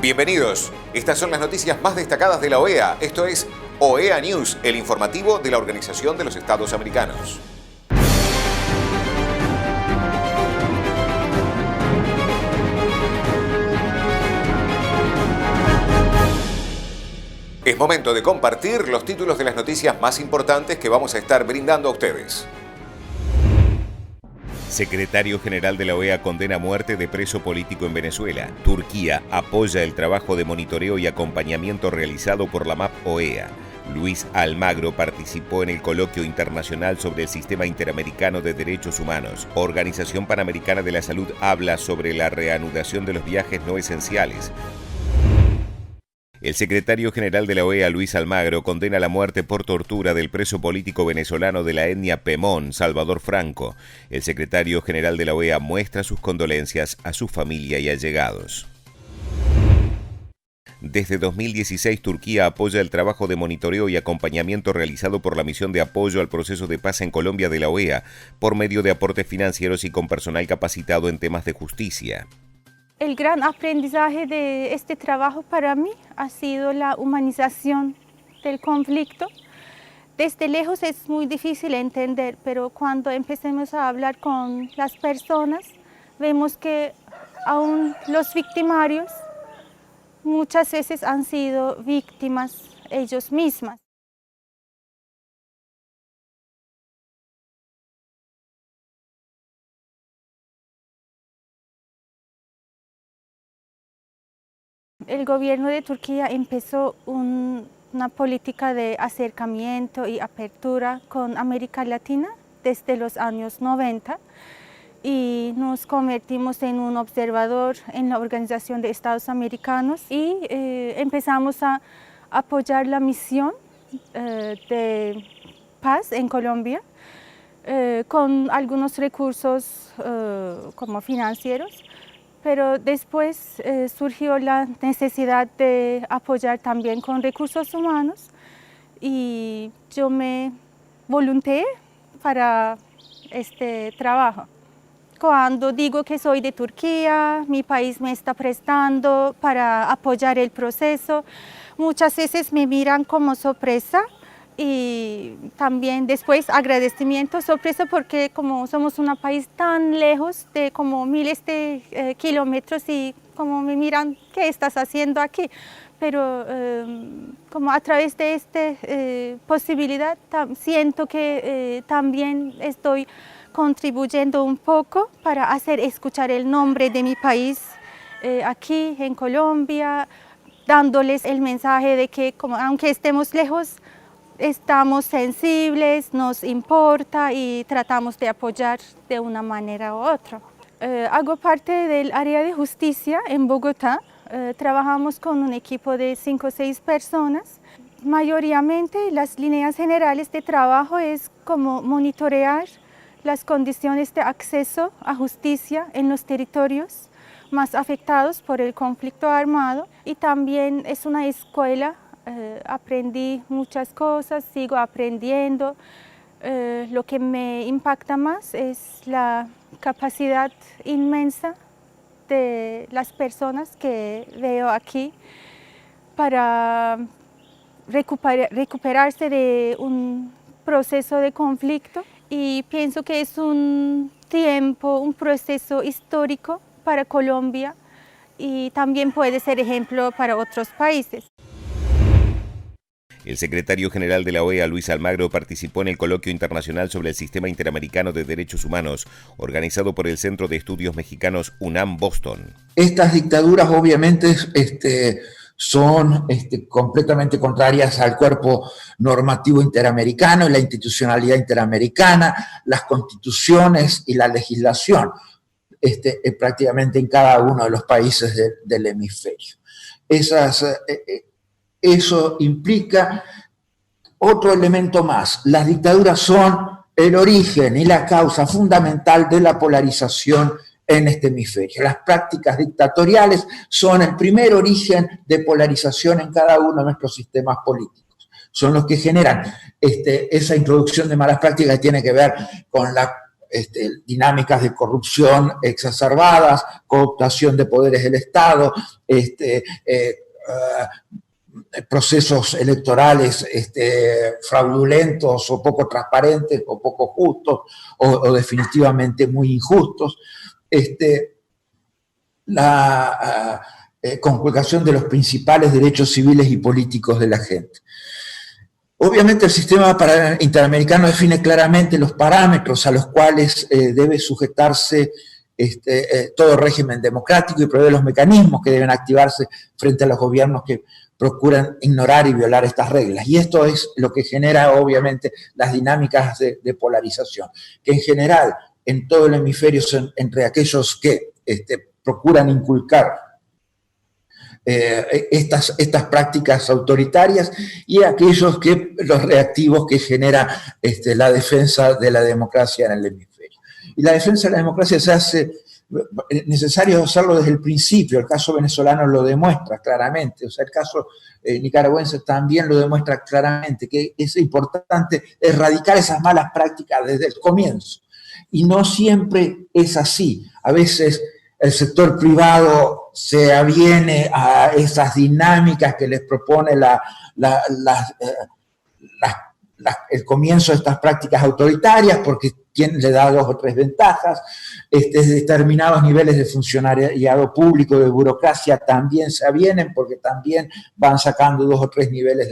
Bienvenidos. Estas son las noticias más destacadas de la OEA. Esto es OEA News, el informativo de la Organización de los Estados Americanos. Es momento de compartir los títulos de las noticias más importantes que vamos a estar brindando a ustedes. Secretario General de la OEA condena muerte de preso político en Venezuela. Turquía apoya el trabajo de monitoreo y acompañamiento realizado por la MAP OEA. Luis Almagro participó en el coloquio internacional sobre el Sistema Interamericano de Derechos Humanos. Organización Panamericana de la Salud habla sobre la reanudación de los viajes no esenciales. El secretario general de la OEA, Luis Almagro, condena la muerte por tortura del preso político venezolano de la etnia Pemón, Salvador Franco. El secretario general de la OEA muestra sus condolencias a su familia y allegados. Desde 2016, Turquía apoya el trabajo de monitoreo y acompañamiento realizado por la misión de apoyo al proceso de paz en Colombia de la OEA, por medio de aportes financieros y con personal capacitado en temas de justicia. El gran aprendizaje de este trabajo para mí ha sido la humanización del conflicto. Desde lejos es muy difícil entender, pero cuando empecemos a hablar con las personas, vemos que aún los victimarios muchas veces han sido víctimas ellos mismas. El gobierno de Turquía empezó una política de acercamiento y apertura con América Latina desde los años 90 y nos convertimos en un observador en la Organización de Estados Americanos y empezamos a apoyar la misión de paz en Colombia con algunos recursos como financieros. Pero después surgió la necesidad de apoyar también con recursos humanos y yo me volunté para este trabajo. Cuando digo que soy de Turquía, mi país me está prestando para apoyar el proceso, muchas veces me miran como sorpresa. Y también después agradecimiento, sorpresa, porque como somos un país tan lejos de como miles de kilómetros y como me miran, ¿qué estás haciendo aquí? Pero como a través de esta posibilidad siento que también estoy contribuyendo un poco para hacer escuchar el nombre de mi país aquí en Colombia, dándoles el mensaje de que como, aunque estemos lejos, estamos sensibles, nos importa y tratamos de apoyar de una manera u otra. Hago parte del área de justicia en Bogotá. Trabajamos con un equipo de 5 o 6 personas. Mayoritariamente las líneas generales de trabajo es como monitorear las condiciones de acceso a justicia en los territorios más afectados por el conflicto armado y también es una escuela. Aprendí muchas cosas, sigo aprendiendo. Lo que me impacta más es la capacidad inmensa de las personas que veo aquí para recuperarse de un proceso de conflicto y pienso que es un tiempo, un proceso histórico para Colombia y también puede ser ejemplo para otros países. El secretario general de la OEA, Luis Almagro, participó en el coloquio internacional sobre el Sistema Interamericano de Derechos Humanos, organizado por el Centro de Estudios Mexicanos UNAM Boston. Estas dictaduras obviamente son completamente contrarias al cuerpo normativo interamericano y la institucionalidad interamericana, las constituciones y la legislación prácticamente en cada uno de los países del hemisferio. Eso implica otro elemento más. Las dictaduras son el origen y la causa fundamental de la polarización en este hemisferio. Las prácticas dictatoriales son el primer origen de polarización en cada uno de nuestros sistemas políticos. Son los que generan esa introducción de malas prácticas que tiene que ver con la dinámicas de corrupción exacerbadas, cooptación de poderes del Estado, procesos electorales fraudulentos o poco transparentes o poco justos o definitivamente muy injustos, la conculcación de los principales derechos civiles y políticos de la gente. Obviamente el sistema interamericano define claramente los parámetros a los cuales debe sujetarse todo régimen democrático y prevé los mecanismos que deben activarse frente a los gobiernos que procuran ignorar y violar estas reglas. Y esto es lo que genera, obviamente, las dinámicas de polarización, que en general, en todo el hemisferio, son entre aquellos que procuran inculcar estas prácticas autoritarias y aquellos que los reactivos que genera la defensa de la democracia en el hemisferio. Y la defensa de la democracia se hace necesario hacerlo desde el principio. El caso venezolano lo demuestra claramente, o sea, el caso nicaragüense también lo demuestra claramente, que es importante erradicar esas malas prácticas desde el comienzo. Y no siempre es así. A veces el sector privado se aviene a esas dinámicas que les propone el comienzo de estas prácticas autoritarias porque le da 2 o 3 ventajas. Determinados niveles de funcionariado público, de burocracia, también se avienen porque también van sacando 2 o 3 niveles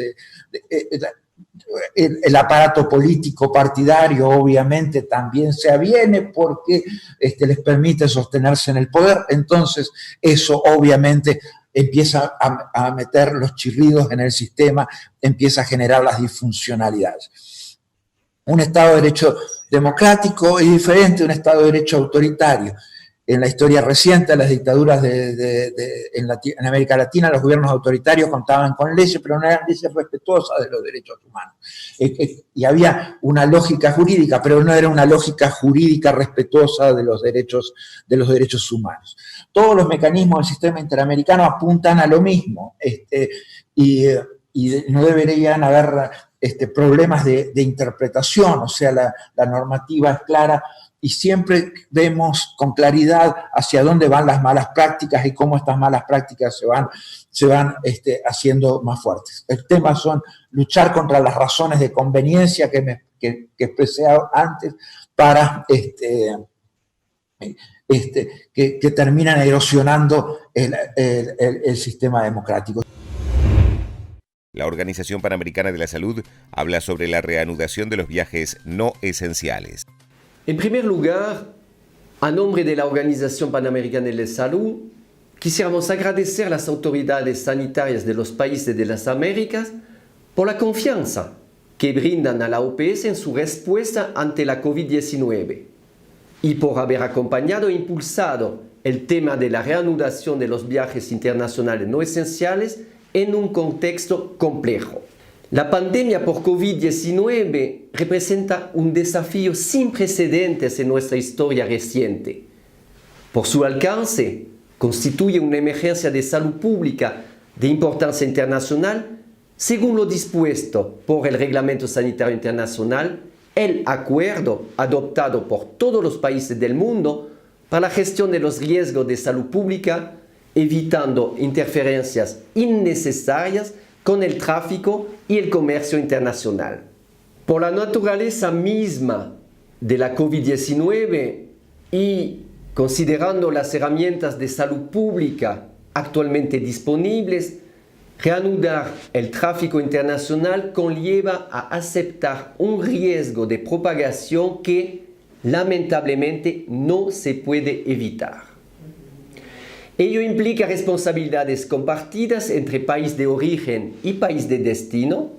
el aparato político partidario obviamente también se aviene porque les permite sostenerse en el poder. Entonces eso obviamente empieza a meter los chirridos en el sistema, empieza a generar las disfuncionalidades. Un Estado de Derecho democrático es diferente de un Estado de Derecho autoritario. En la historia reciente, las dictaduras en América Latina, los gobiernos autoritarios contaban con leyes, pero no eran leyes respetuosas de los derechos humanos. Y había una lógica jurídica, pero no era una lógica jurídica respetuosa de los derechos humanos. Todos los mecanismos del sistema interamericano apuntan a lo mismo, y no deberían haber problemas de interpretación, o sea, la normativa es clara, y siempre vemos con claridad hacia dónde van las malas prácticas y cómo estas malas prácticas se van haciendo más fuertes. El tema son luchar contra las razones de conveniencia que expresé antes para que terminan erosionando el sistema democrático. La Organización Panamericana de la Salud habla sobre la reanudación de los viajes no esenciales. En primer lugar, a nombre de la Organización Panamericana de la Salud, quisiéramos agradecer a las autoridades sanitarias de los países de las Américas por la confianza que brindan a la OPS en su respuesta ante la COVID-19 y por haber acompañado e impulsado el tema de la reanudación de los viajes internacionales no esenciales en un contexto complejo. La pandemia por COVID-19 representa un desafío sin precedentes en nuestra historia reciente. Por su alcance, constituye una emergencia de salud pública de importancia internacional, según lo dispuesto por el Reglamento Sanitario Internacional, el acuerdo adoptado por todos los países del mundo para la gestión de los riesgos de salud pública, evitando interferencias innecesarias con el tráfico y el comercio internacional. Por la naturaleza misma de la COVID-19 y considerando las herramientas de salud pública actualmente disponibles, reanudar el tráfico internacional conlleva a aceptar un riesgo de propagación que lamentablemente no se puede evitar. Ello implica responsabilidades compartidas entre país de origen y país de destino,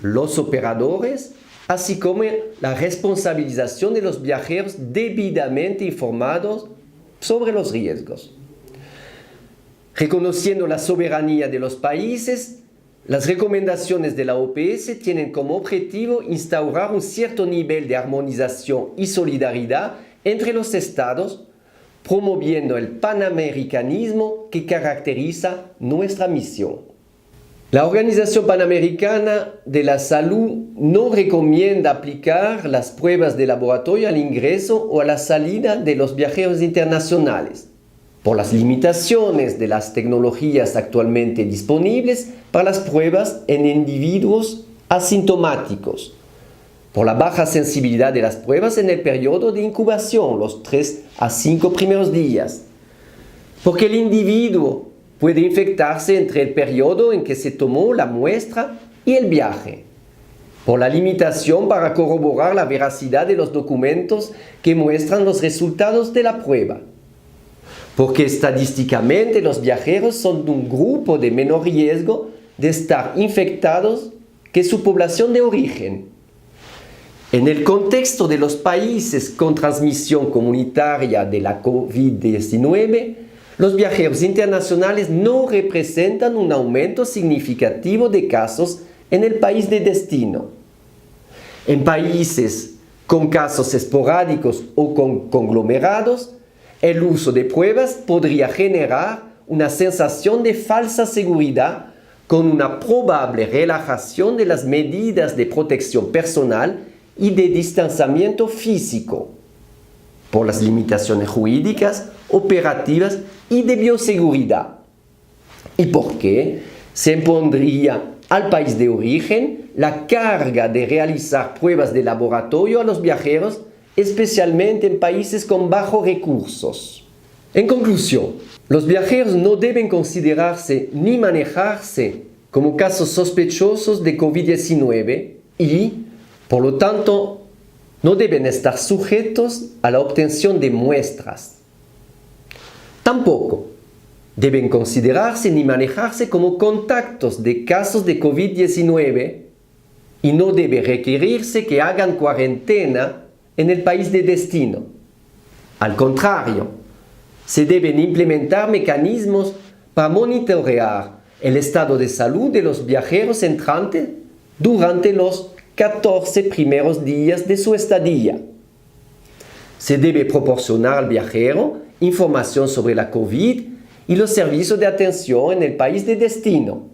los operadores, así como la responsabilización de los viajeros debidamente informados sobre los riesgos. Reconociendo la soberanía de los países, las recomendaciones de la OPS tienen como objetivo instaurar un cierto nivel de armonización y solidaridad entre los estados, promoviendo el panamericanismo que caracteriza nuestra misión. La Organización Panamericana de la Salud no recomienda aplicar las pruebas de laboratorio al ingreso o a la salida de los viajeros internacionales, por las limitaciones de las tecnologías actualmente disponibles para las pruebas en individuos asintomáticos, por la baja sensibilidad de las pruebas en el periodo de incubación, los 3 a 5 primeros días, porque el individuo puede infectarse entre el periodo en que se tomó la muestra y el viaje, por la limitación para corroborar la veracidad de los documentos que muestran los resultados de la prueba, porque estadísticamente los viajeros son un grupo de menor riesgo de estar infectados que su población de origen. En el contexto de los países con transmisión comunitaria de la COVID-19, los viajeros internacionales no representan un aumento significativo de casos en el país de destino. En países con casos esporádicos o con conglomerados, el uso de pruebas podría generar una sensación de falsa seguridad con una probable relajación de las medidas de protección personal y de distanciamiento físico, por las limitaciones jurídicas, operativas y de bioseguridad. ¿Y por qué se impondría al país de origen la carga de realizar pruebas de laboratorio a los viajeros, especialmente en países con bajos recursos? En conclusión, los viajeros no deben considerarse ni manejarse como casos sospechosos de COVID-19 y, por lo tanto, no deben estar sujetos a la obtención de muestras. Tampoco deben considerarse ni manejarse como contactos de casos de COVID-19 y no debe requerirse que hagan cuarentena en el país de destino. Al contrario, se deben implementar mecanismos para monitorear el estado de salud de los viajeros entrantes durante los 14 primeros días de su estadía. Se debe proporcionar al viajero información sobre la COVID y los servicios de atención en el país de destino.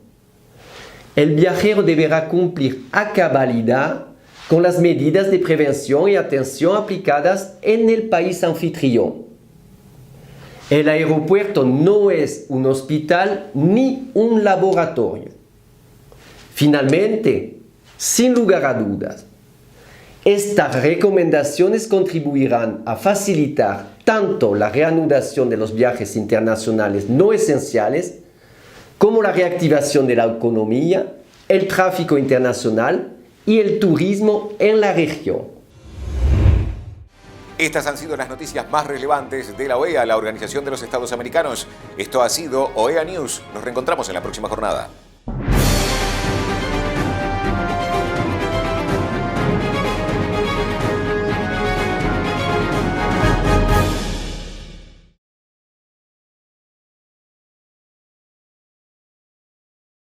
El viajero deberá cumplir a cabalidad con las medidas de prevención y atención aplicadas en el país anfitrión. El aeropuerto no es un hospital ni un laboratorio. Finalmente, sin lugar a dudas, estas recomendaciones contribuirán a facilitar tanto la reanudación de los viajes internacionales no esenciales como la reactivación de la economía, el tráfico internacional y el turismo en la región. Estas han sido las noticias más relevantes de la OEA, la Organización de los Estados Americanos. Esto ha sido OEA News. Nos reencontramos en la próxima jornada.